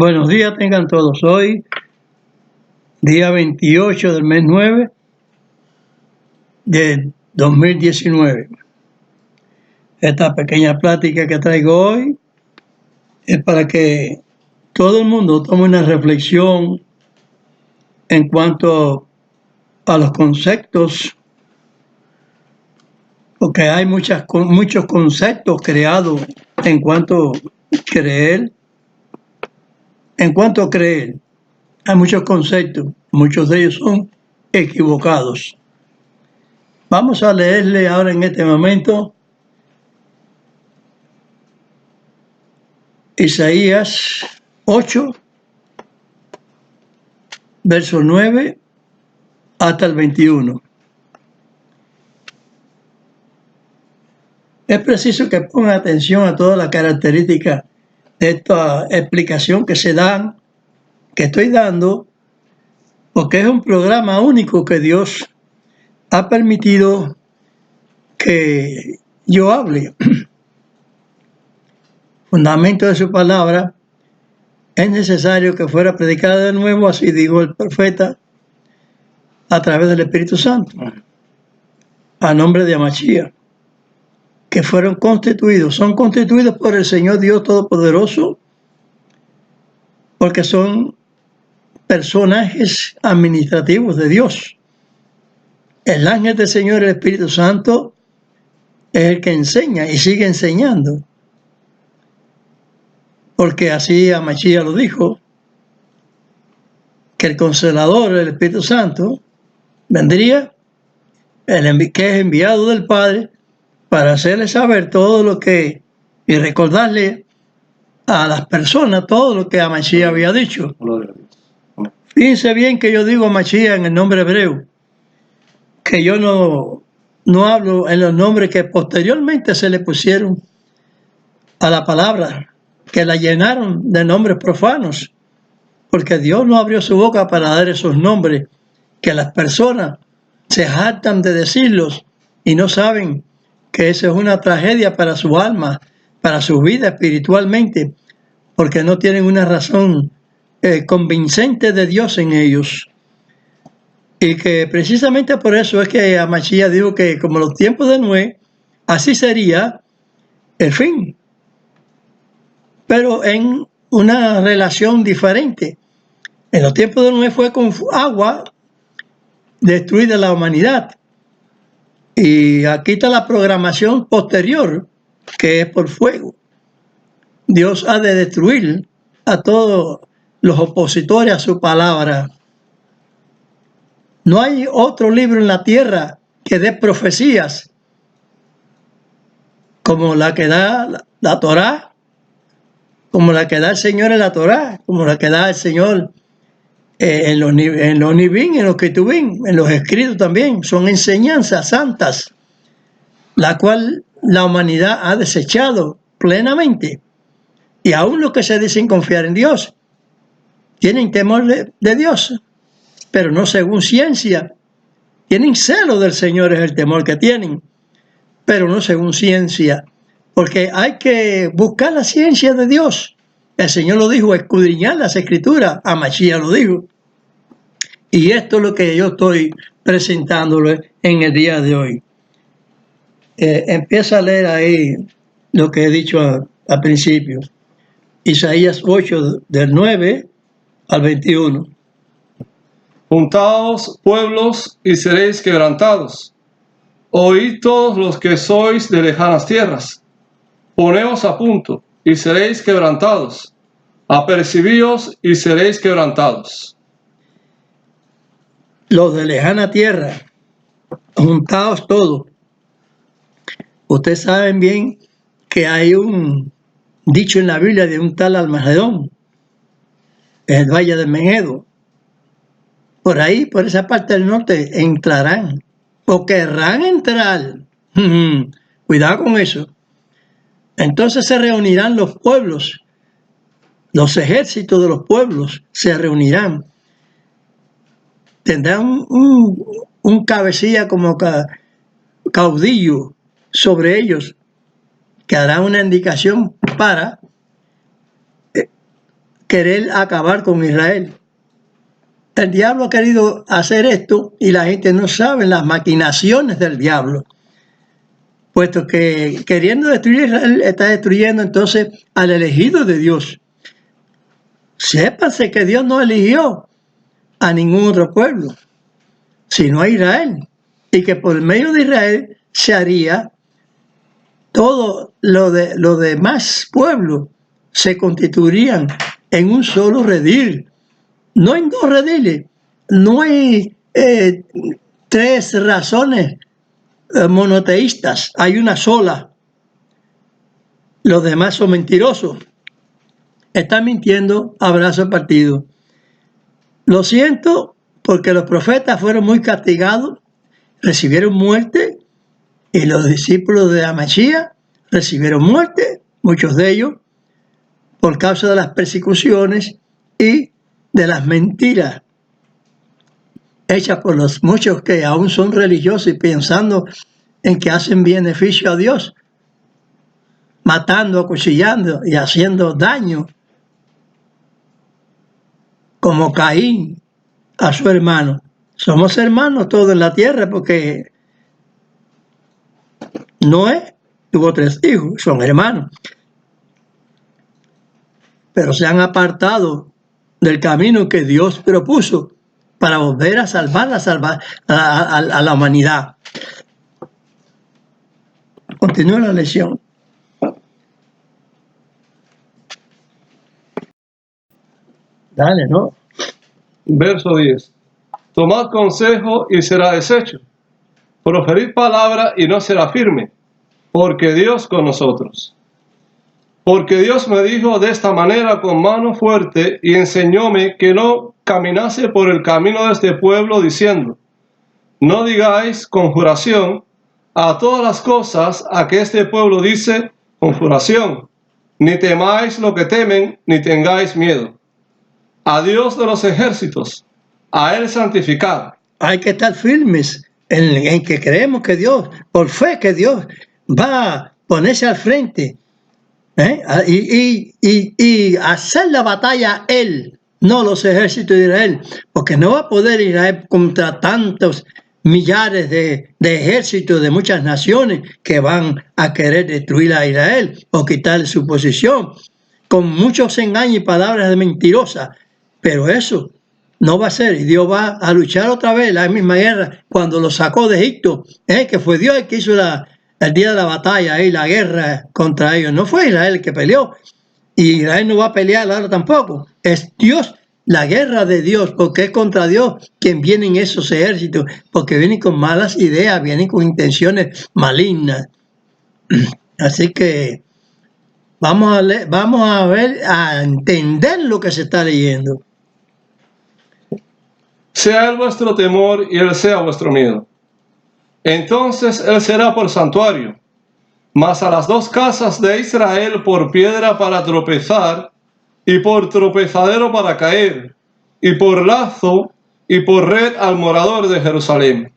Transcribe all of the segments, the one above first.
Buenos días tengan todos. Hoy, día 28 del mes 9 de 2019. Esta pequeña plática que traigo hoy es para que todo el mundo tome una reflexión en cuanto a los conceptos, porque hay muchos conceptos creados en cuanto a creer. Hay muchos conceptos, muchos de ellos son equivocados. Vamos a leerle ahora en este momento Isaías 8, verso 9 hasta el 21. Es preciso que pongan atención a todas las características de esta explicación que estoy dando, porque es un programa único que Dios ha permitido que yo hable. Fundamento de su palabra, es necesario que fuera predicada de nuevo, así dijo el profeta, a través del Espíritu Santo, a nombre de Amachía, que son constituidos por el Señor Dios Todopoderoso, porque son personajes administrativos de Dios. El ángel del Señor, el Espíritu Santo, es el que enseña y sigue enseñando, porque así Amachía lo dijo, que el Consolador, el Espíritu Santo, vendría, que es enviado del Padre, para hacerle saber todo lo que, y recordarle a las personas todo lo que Amachía había dicho. Fíjense bien que yo digo Amachía en el nombre hebreo, que yo no hablo en los nombres que posteriormente se le pusieron a la palabra, que la llenaron de nombres profanos, porque Dios no abrió su boca para dar esos nombres, que las personas se jactan de decirlos y no saben que eso es una tragedia para su alma, para su vida espiritualmente, porque no tienen una razón convincente de Dios en ellos. Y que precisamente por eso es que Amachía dijo que como los tiempos de Noé, así sería el fin, pero en una relación diferente. En los tiempos de Noé fue con agua destruida la humanidad. Y aquí está la programación posterior, que es por fuego. Dios ha de destruir a todos los opositores a su palabra. No hay otro libro en la tierra que dé profecías como la que da la Torá, como la que da el Señor en la Torá, como la que da el Señor en los Nibín, en los Ketubín, en los escritos también. Son enseñanzas santas, la cual la humanidad ha desechado plenamente. Y aún los que se dicen confiar en Dios tienen temor de Dios, pero no según ciencia. Tienen celo del Señor, es el temor que tienen, pero no según ciencia, porque hay que buscar la ciencia de Dios. El Señor lo dijo, escudriñar las Escrituras, Amachía lo dijo. Y esto es lo que yo estoy presentándole en el día de hoy. Empieza a leer ahí lo que he dicho al principio. Isaías 8, del 9 al 21. Juntaos, pueblos, y seréis quebrantados. Oíd todos los que sois de lejanas tierras. Poneos a punto, y seréis quebrantados. Apercibíos, y seréis quebrantados. Los de lejana tierra, juntaos todos. Ustedes saben bien que hay un dicho en la Biblia de un tal Almagedón, en el valle de Menedo. Por ahí, por esa parte del norte, entrarán o querrán entrar. Cuidado con eso. Entonces se reunirán los pueblos, los ejércitos de los pueblos se reunirán. Tendrán un cabecilla como caudillo sobre ellos, que hará una indicación para querer acabar con Israel. El diablo ha querido hacer esto y la gente no sabe las maquinaciones del diablo, puesto que queriendo destruir Israel está destruyendo entonces al elegido de Dios. Sépanse que Dios no eligió a ningún otro pueblo, sino a Israel, y que por medio de Israel se haría todo lo demás pueblos, se constituirían en un solo redil, no en dos rediles. No hay tres razones monoteístas, hay una sola. Los demás son mentirosos. Están mintiendo a brazo partido. Lo siento, porque los profetas fueron muy castigados, recibieron muerte, y los discípulos de Mashiach recibieron muerte, muchos de ellos, por causa de las persecuciones y de las mentiras hechas por los muchos que aún son religiosos y pensando en que hacen beneficio a Dios, matando, acuchillando y haciendo daño, como Caín a su hermano. Somos hermanos todos en la tierra, porque Noé tuvo 3 hijos, son hermanos, pero se han apartado del camino que Dios propuso para volver a salvar a la humanidad. Continúa la lección. Dale, ¿no? Verso 10. Tomad consejo y será deshecho. Proferid palabra y no será firme, porque Dios con nosotros. Porque Dios me dijo de esta manera con mano fuerte y enseñóme que no caminase por el camino de este pueblo diciendo: no digáis conjuración a todas las cosas a que este pueblo dice conjuración, ni temáis lo que temen, ni tengáis miedo. A Dios de los ejércitos, a Él santificad. Hay que estar firmes en que creemos que Dios, por fe que Dios va a ponerse al frente, y hacer la batalla Él, no los ejércitos de Israel, porque no va a poder Israel contra tantos millares de ejércitos de muchas naciones que van a querer destruir a Israel o quitarle su posición, con muchos engaños y palabras mentirosas. Pero eso no va a ser, y Dios va a luchar otra vez la misma guerra cuando lo sacó de Egipto, que fue Dios el que hizo el día de la batalla y la guerra contra ellos. No fue Israel el que peleó, y Israel no va a pelear ahora tampoco. Es Dios, la guerra de Dios, porque es contra Dios quien vienen esos ejércitos, porque vienen con malas ideas, vienen con intenciones malignas. Así que vamos a ver, a entender lo que se está leyendo. Sea Él vuestro temor y Él sea vuestro miedo. Entonces Él será por santuario, mas a las 2 casas de Israel por piedra para tropezar, y por tropezadero para caer, y por lazo, y por red al morador de Jerusalén.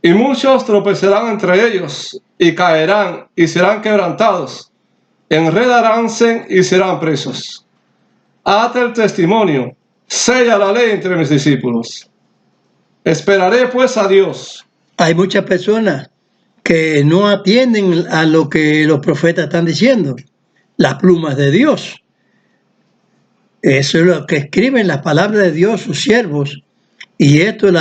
Y muchos tropezarán entre ellos, y caerán, y serán quebrantados, enredaránse y serán presos. Ata el testimonio, sella la ley entre mis discípulos. Esperaré pues a Dios. Hay muchas personas que no atienden a lo que los profetas están diciendo, las plumas de Dios. Eso es lo que escriben las palabras de Dios, sus siervos. Y esto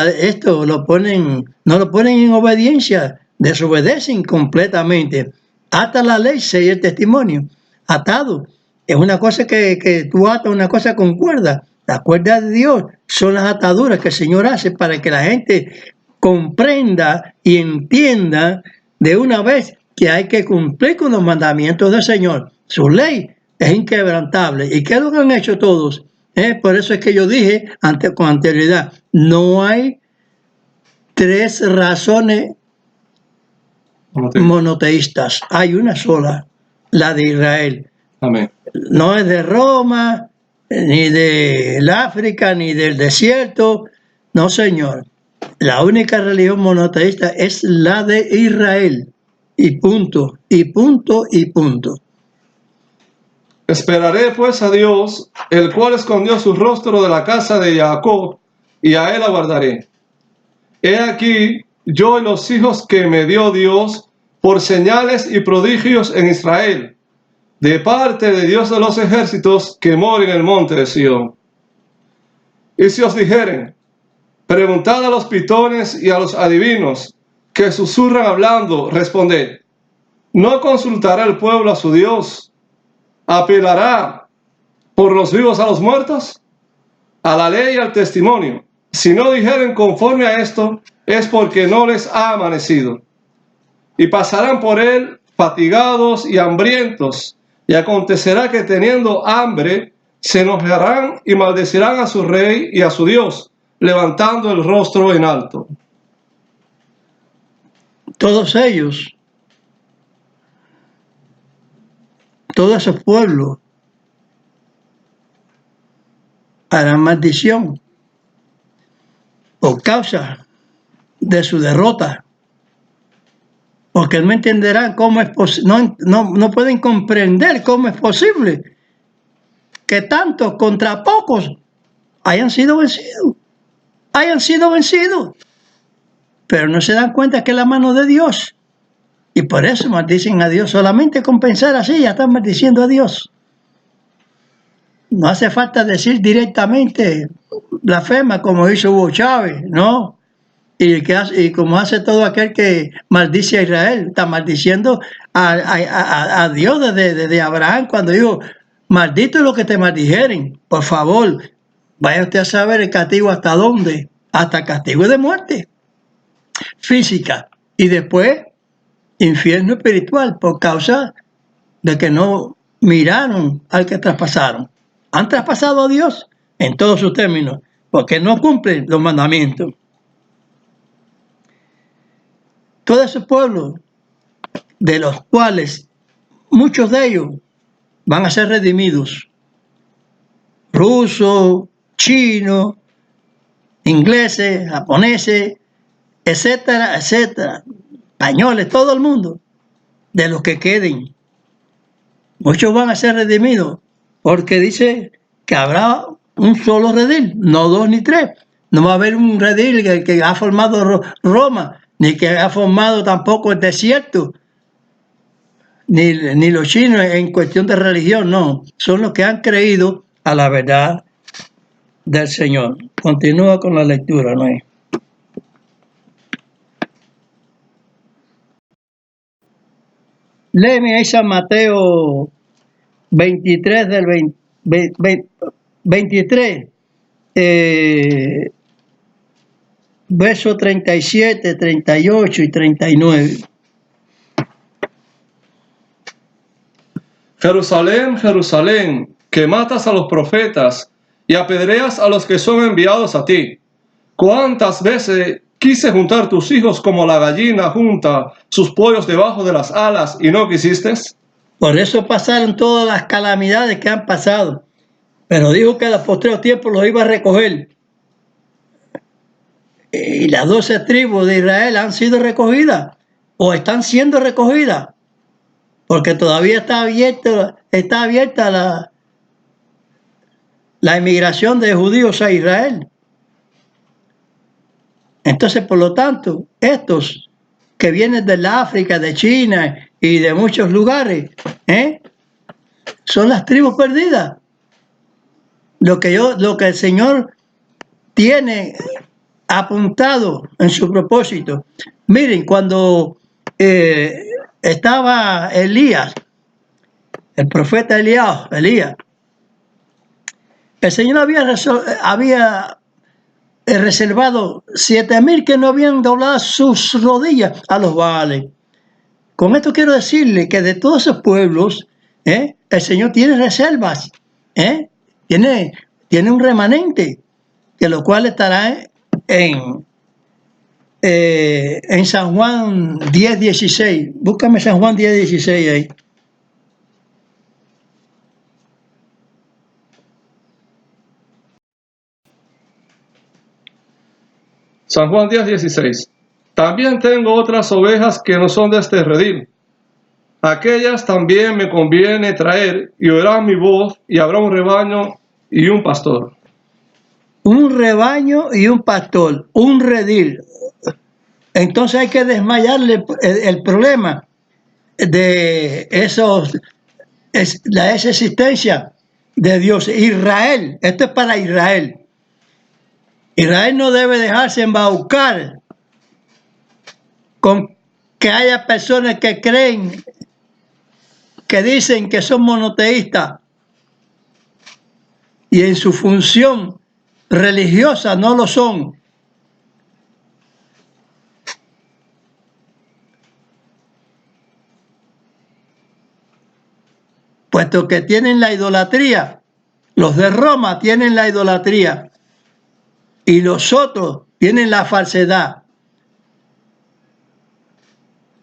lo ponen, no lo ponen en obediencia, desobedecen completamente. Ata la ley, sella el testimonio. Atado. Es una cosa que tú atas una cosa con cuerda. Las cuerdas de Dios son las ataduras que el Señor hace para que la gente comprenda y entienda de una vez que hay que cumplir con los mandamientos del Señor. Su ley es inquebrantable. ¿Y qué es lo que han hecho todos? Por eso es que yo dije con anterioridad, no hay 3 razones monoteístas, hay una sola, la de Israel. Amén. No es de Roma, ni del África, ni del desierto. No, señor. La única religión monoteísta es la de Israel. Y punto, y punto, y punto. Esperaré pues a Dios, el cual escondió su rostro de la casa de Jacob, y a él aguardaré. He aquí, yo y los hijos que me dio Dios por señales y prodigios en Israel, de parte de Dios de los ejércitos que mora en el monte de Sión. Y si os dijeren, preguntad a los pitones y a los adivinos que susurran hablando, responded, ¿no consultará el pueblo a su Dios? ¿Apelará por los vivos a los muertos? A la ley y al testimonio. Si no dijeren conforme a esto, es porque no les ha amanecido. Y pasarán por él fatigados y hambrientos, y acontecerá que teniendo hambre, se enojarán y maldecirán a su rey y a su Dios, levantando el rostro en alto. Todos ellos, todos esos pueblos, harán maldición por causa de su derrota, porque no entenderán cómo es no pueden comprender cómo es posible que tantos contra pocos hayan sido vencidos, pero no se dan cuenta que es la mano de Dios, y por eso maldicen a Dios. Solamente con pensar así ya están maldiciendo a Dios. No hace falta decir directamente blasfema como hizo Hugo Chávez, ¿no? Y como hace todo aquel que maldice a Israel, está maldiciendo a Dios desde Abraham, cuando dijo, maldito es lo que te maldijeren. Por favor, vaya usted a saber el castigo hasta dónde, hasta castigo de muerte física, y después infierno espiritual por causa de que no miraron al que traspasaron. Han traspasado a Dios en todos sus términos, porque no cumplen los mandamientos. Todo ese pueblo, de los cuales muchos de ellos van a ser redimidos, rusos, chinos, ingleses, japoneses, etcétera, etcétera, españoles, todo el mundo, de los que queden. Muchos van a ser redimidos, porque dice que habrá un solo redil, no dos ni tres. No va a haber un redil que ha formado Roma, ni que ha formado tampoco el desierto, ni los chinos en cuestión de religión, no. Son los que han creído a la verdad del Señor. Continúa con la lectura, ¿no? Léeme ahí San Mateo 23 del 23, versos 37, 38 y 39. Jerusalén, Jerusalén, que matas a los profetas y apedreas a los que son enviados a ti. ¿Cuántas veces quise juntar tus hijos como la gallina junta sus pollos debajo de las alas y no quisiste? Por eso pasaron todas las calamidades que han pasado. Pero dijo que a los postreros tiempos los iba a recoger. Y las 12 tribus de Israel han sido recogidas o están siendo recogidas, porque todavía está abierta la emigración de judíos a Israel. Entonces, por lo tanto, estos que vienen de la África, de China y de muchos lugares, son las tribus perdidas. Lo que el Señor tiene apuntado en su propósito. Miren, cuando estaba Elías, el profeta Elías, el Señor había reservado 7,000 que no habían doblado sus rodillas a los Baales. Con esto quiero decirle que de todos esos pueblos, el Señor tiene reservas, tiene un remanente, que lo cual estará en San Juan 10:16. Búscame San Juan 10:16 ahí. San Juan 10:16. También tengo otras ovejas que no son de este redil. aquellas también me conviene traer, y oirán mi voz, y habrá un rebaño y un pastor. Un rebaño y un pastor, un redil. Entonces hay que desmayarle el problema de esa existencia de Dios. Israel, esto es para Israel. Israel no debe dejarse embaucar con que haya personas que creen, que dicen que son monoteístas y en su función religiosa no lo son. Puesto que tienen la idolatría, los de Roma tienen la idolatría y los otros tienen la falsedad.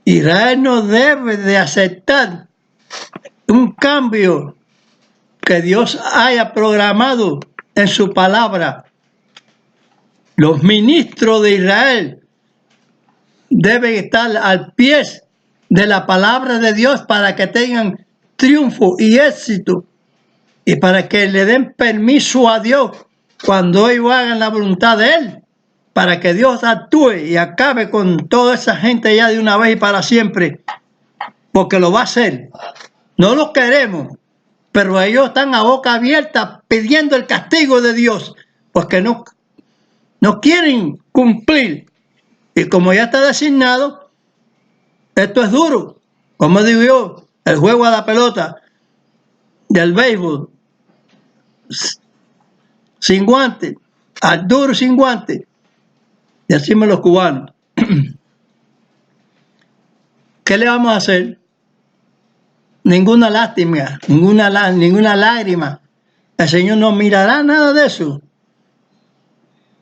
Israel no debe de aceptar un cambio que Dios haya programado en su palabra. Los ministros de Israel deben estar al pie de la palabra de Dios para que tengan triunfo y éxito y para que le den permiso a Dios cuando ellos hagan la voluntad de Él, para que Dios actúe y acabe con toda esa gente ya de una vez y para siempre, porque lo va a hacer. No lo queremos, pero ellos están a boca abierta pidiendo el castigo de Dios, porque no quieren cumplir. Y como ya está designado, esto es duro. Como digo yo, el juego a la pelota del béisbol, sin guante, al duro sin guante. Y decimos los cubanos. ¿Qué le vamos a hacer? Ninguna lástima, ninguna lágrima. El Señor no mirará nada de eso,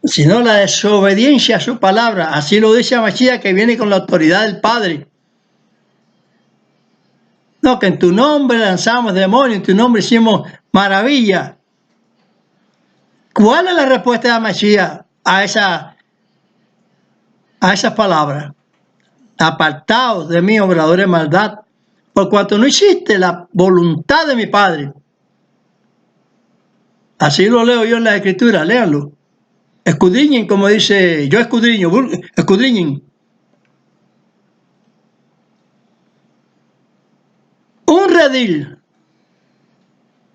sino la desobediencia a su palabra. Así lo dice Mashiach, que viene con la autoridad del Padre. No, que en tu nombre lanzamos demonios, en tu nombre hicimos maravilla. ¿Cuál es la respuesta de Mashiach a esas palabras? Apartaos de mí, obradores de maldad, por cuanto no hiciste la voluntad de mi Padre. Así lo leo yo en la Escritura, léanlo. Escudriñen, como dice, yo escudriño, escudriñen. Un redil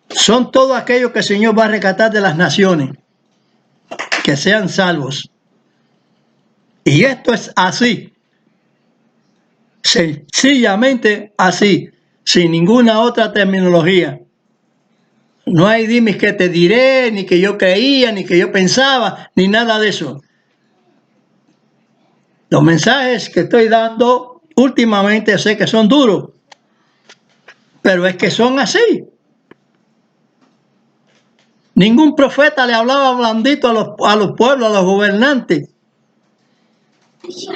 son todos aquellos que el Señor va a rescatar de las naciones, que sean salvos. Y esto es así, sencillamente así, sin ninguna otra terminología. No hay dimes que te diré, ni que yo creía, ni que yo pensaba, ni nada de eso. Los mensajes que estoy dando últimamente sé que son duros, pero es que son así. Ningún profeta le hablaba blandito a los pueblos, a los gobernantes.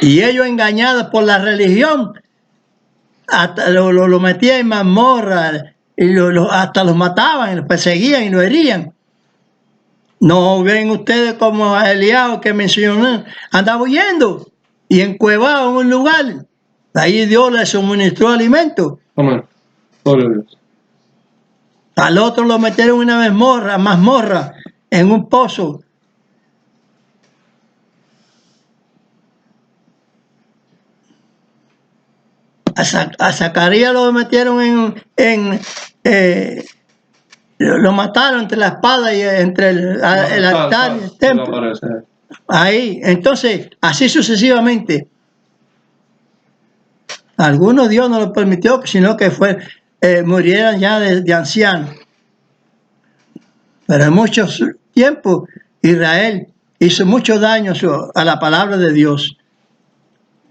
Y ellos, engañados por la religión, hasta lo metían en mazmorra y hasta los mataban, los perseguían y los herían. No ven ustedes como a Eliao que mencioné, andaba huyendo y encuevado en un lugar. Ahí Dios le suministró alimento. Amén. Gloria a Dios. Al otro lo metieron en una mazmorra, en un pozo. A Zacarías lo metieron lo mataron entre la espada y entre el altar y el templo. Ahí, entonces, así sucesivamente. Algunos Dios no lo permitió, sino que murieran ya de ancianos. Pero en muchos tiempos Israel hizo mucho daño a la palabra de Dios.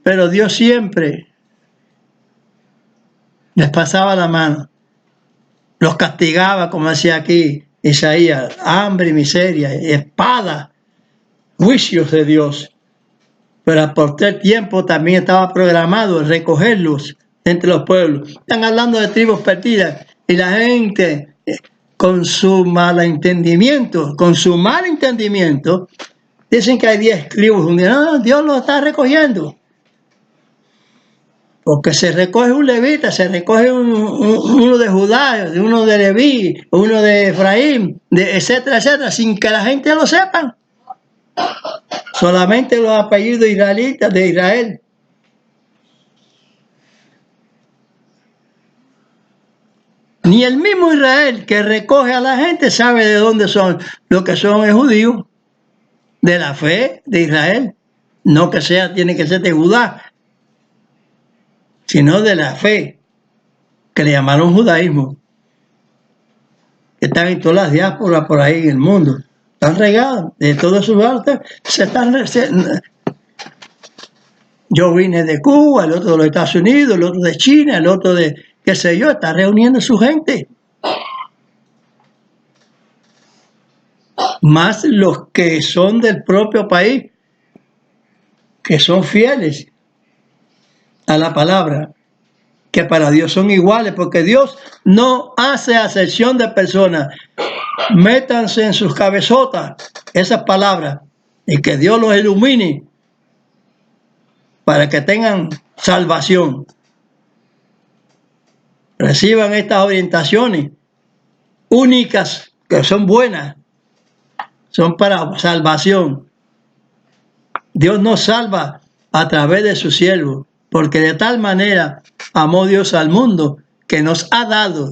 Pero Dios siempre les pasaba la mano, los castigaba, como decía aquí Isaías, hambre y miseria, y espada, juicios de Dios. Pero por tal tiempo también estaba programado recogerlos entre los pueblos. Están hablando de tribus perdidas y la gente con su mal entendimiento, dicen que hay 10 tribus donde Dios los está recogiendo. Porque se recoge un levita, se recoge uno de Judá, uno de Leví, uno de Efraín, etcétera, etcétera, sin que la gente lo sepan. Solamente los apellidos israelitas de Israel. Ni el mismo Israel que recoge a la gente sabe de dónde son. Lo que son es judíos, de la fe de Israel. No que sea, tiene que ser de Judá, sino de la fe, que le llamaron judaísmo. Están en todas las diásporas por ahí en el mundo. Están regados de todos sus altos. Yo vine de Cuba, el otro de los Estados Unidos, el otro de China, el otro de, qué sé yo, está reuniendo su gente. Más los que son del propio país, que son fieles a la palabra, que para Dios son iguales, porque Dios no hace acepción de personas. Métanse en sus cabezotas esas palabras y que Dios los ilumine para que tengan salvación. Reciban estas orientaciones únicas, que son buenas, son para salvación. Dios nos salva a través de su siervo, porque de tal manera amó Dios al mundo que nos ha dado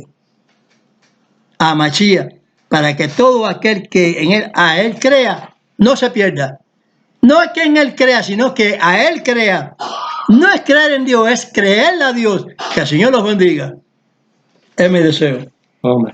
a Mashiach, para que todo aquel que en él, a él crea, no se pierda. No es que en él crea, sino que a él crea. No es creer en Dios, es creerle a Dios. Que el Señor los bendiga. Es mi deseo. Amén.